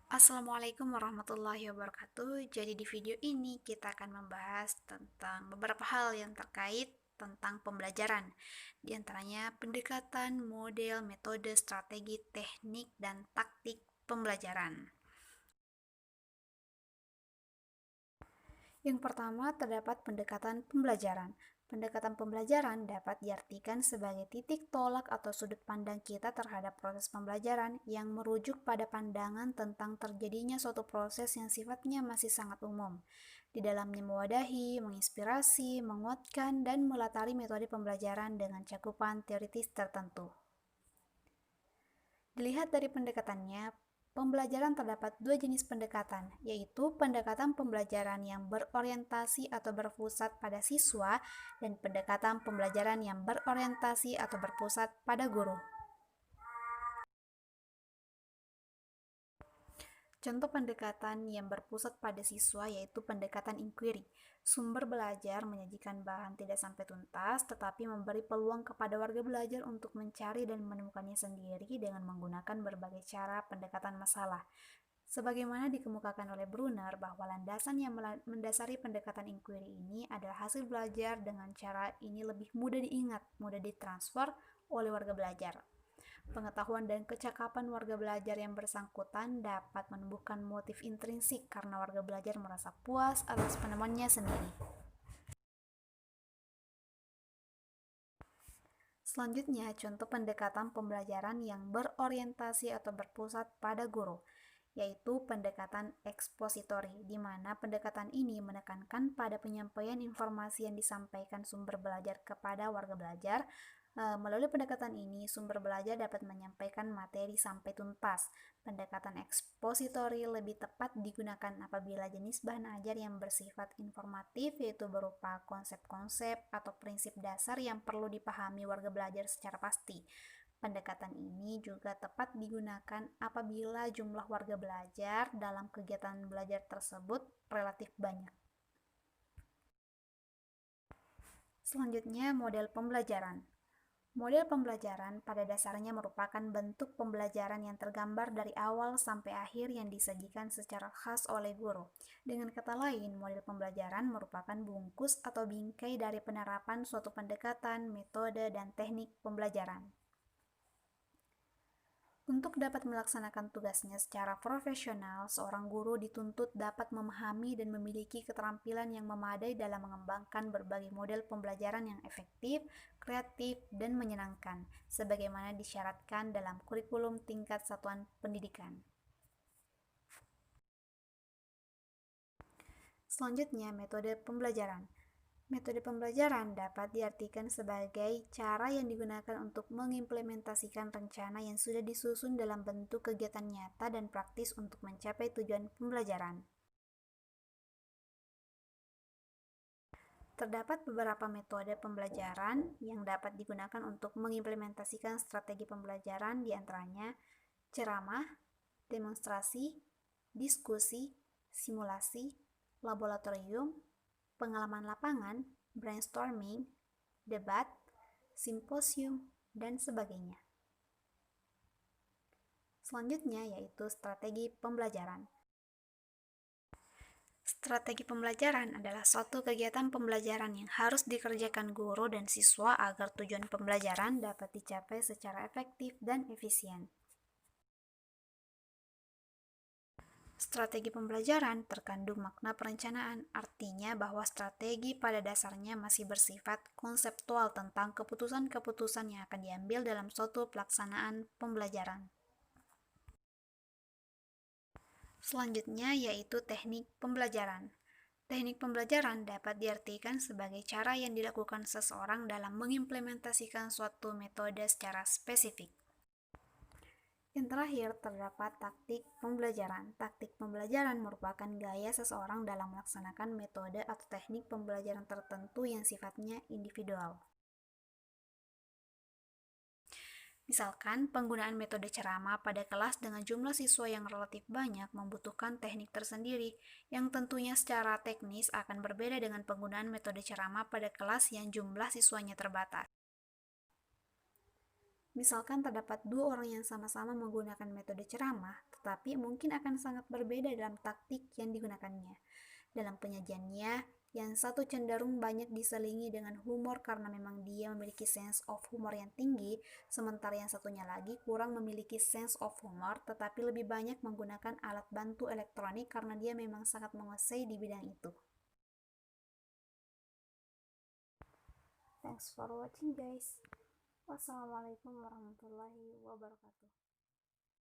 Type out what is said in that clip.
Assalamualaikum warahmatullahi wabarakatuh. Jadi di video ini kita akan membahas tentang beberapa hal yang terkait tentang pembelajaran. Di antaranya pendekatan, model, metode, strategi, teknik, dan taktik pembelajaran. Yang pertama, terdapat pendekatan pembelajaran. Pendekatan pembelajaran dapat diartikan sebagai titik tolak atau sudut pandang kita terhadap proses pembelajaran yang merujuk pada pandangan tentang terjadinya suatu proses yang sifatnya masih sangat umum. Di dalamnya mewadahi, menginspirasi, menguatkan, dan melatari metode pembelajaran dengan cakupan teoritis tertentu. Dilihat dari pendekatannya, pembelajaran terdapat dua jenis pendekatan, yaitu pendekatan pembelajaran yang berorientasi atau berpusat pada siswa dan pendekatan pembelajaran yang berorientasi atau berpusat pada guru. Contoh pendekatan yang berpusat pada siswa yaitu pendekatan inquiry. Sumber belajar menyajikan bahan tidak sampai tuntas, tetapi memberi peluang kepada warga belajar untuk mencari dan menemukannya sendiri dengan menggunakan berbagai cara pendekatan masalah. Sebagaimana dikemukakan oleh Brunner bahwa landasan yang mendasari pendekatan inquiry ini adalah hasil belajar dengan cara ini lebih mudah diingat, mudah ditransfer oleh warga belajar. Pengetahuan dan kecakapan warga belajar yang bersangkutan dapat menumbuhkan motif intrinsik karena warga belajar merasa puas atas penemuannya sendiri. Selanjutnya, contoh pendekatan pembelajaran yang berorientasi atau berpusat pada guru, yaitu pendekatan ekspositori, di mana pendekatan ini menekankan pada penyampaian informasi yang disampaikan sumber belajar kepada warga belajar. Melalui pendekatan ini, sumber belajar dapat menyampaikan materi sampai tuntas. Pendekatan ekspositori lebih tepat digunakan apabila jenis bahan ajar yang bersifat informatif, yaitu berupa konsep-konsep atau prinsip dasar yang perlu dipahami warga belajar secara pasti. Pendekatan ini juga tepat digunakan apabila jumlah warga belajar dalam kegiatan belajar tersebut relatif banyak. Selanjutnya, model pembelajaran. Model pembelajaran pada dasarnya merupakan bentuk pembelajaran yang tergambar dari awal sampai akhir yang disajikan secara khas oleh guru. Dengan kata lain, model pembelajaran merupakan bungkus atau bingkai dari penerapan suatu pendekatan, metode, dan teknik pembelajaran. Untuk dapat melaksanakan tugasnya secara profesional, seorang guru dituntut dapat memahami dan memiliki keterampilan yang memadai dalam mengembangkan berbagai model pembelajaran yang efektif, kreatif, dan menyenangkan, sebagaimana disyaratkan dalam kurikulum tingkat satuan pendidikan. Selanjutnya, metode pembelajaran. Metode pembelajaran dapat diartikan sebagai cara yang digunakan untuk mengimplementasikan rencana yang sudah disusun dalam bentuk kegiatan nyata dan praktis untuk mencapai tujuan pembelajaran. Terdapat beberapa metode pembelajaran yang dapat digunakan untuk mengimplementasikan strategi pembelajaran, di antaranya ceramah, demonstrasi, diskusi, simulasi, laboratorium, pengalaman lapangan, brainstorming, debat, simposium, dan sebagainya. Selanjutnya yaitu strategi pembelajaran. Strategi pembelajaran adalah suatu kegiatan pembelajaran yang harus dikerjakan guru dan siswa agar tujuan pembelajaran dapat dicapai secara efektif dan efisien. Strategi pembelajaran terkandung makna perencanaan, artinya bahwa strategi pada dasarnya masih bersifat konseptual tentang keputusan-keputusan yang akan diambil dalam suatu pelaksanaan pembelajaran. Selanjutnya yaitu teknik pembelajaran. Teknik pembelajaran dapat diartikan sebagai cara yang dilakukan seseorang dalam mengimplementasikan suatu metode secara spesifik. Yang terakhir, terdapat taktik pembelajaran. Taktik pembelajaran merupakan gaya seseorang dalam melaksanakan metode atau teknik pembelajaran tertentu yang sifatnya individual. Misalkan, penggunaan metode ceramah pada kelas dengan jumlah siswa yang relatif banyak membutuhkan teknik tersendiri, yang tentunya secara teknis akan berbeda dengan penggunaan metode ceramah pada kelas yang jumlah siswanya terbatas. Misalkan terdapat dua orang yang sama-sama menggunakan metode ceramah, tetapi mungkin akan sangat berbeda dalam taktik yang digunakannya. Dalam penyajiannya, yang satu cenderung banyak diselingi dengan humor karena memang dia memiliki sense of humor yang tinggi, sementara yang satunya lagi kurang memiliki sense of humor tetapi lebih banyak menggunakan alat bantu elektronik karena dia memang sangat menguasai di bidang itu. Thanks for watching guys. Wassalamualaikum warahmatullahi wabarakatuh.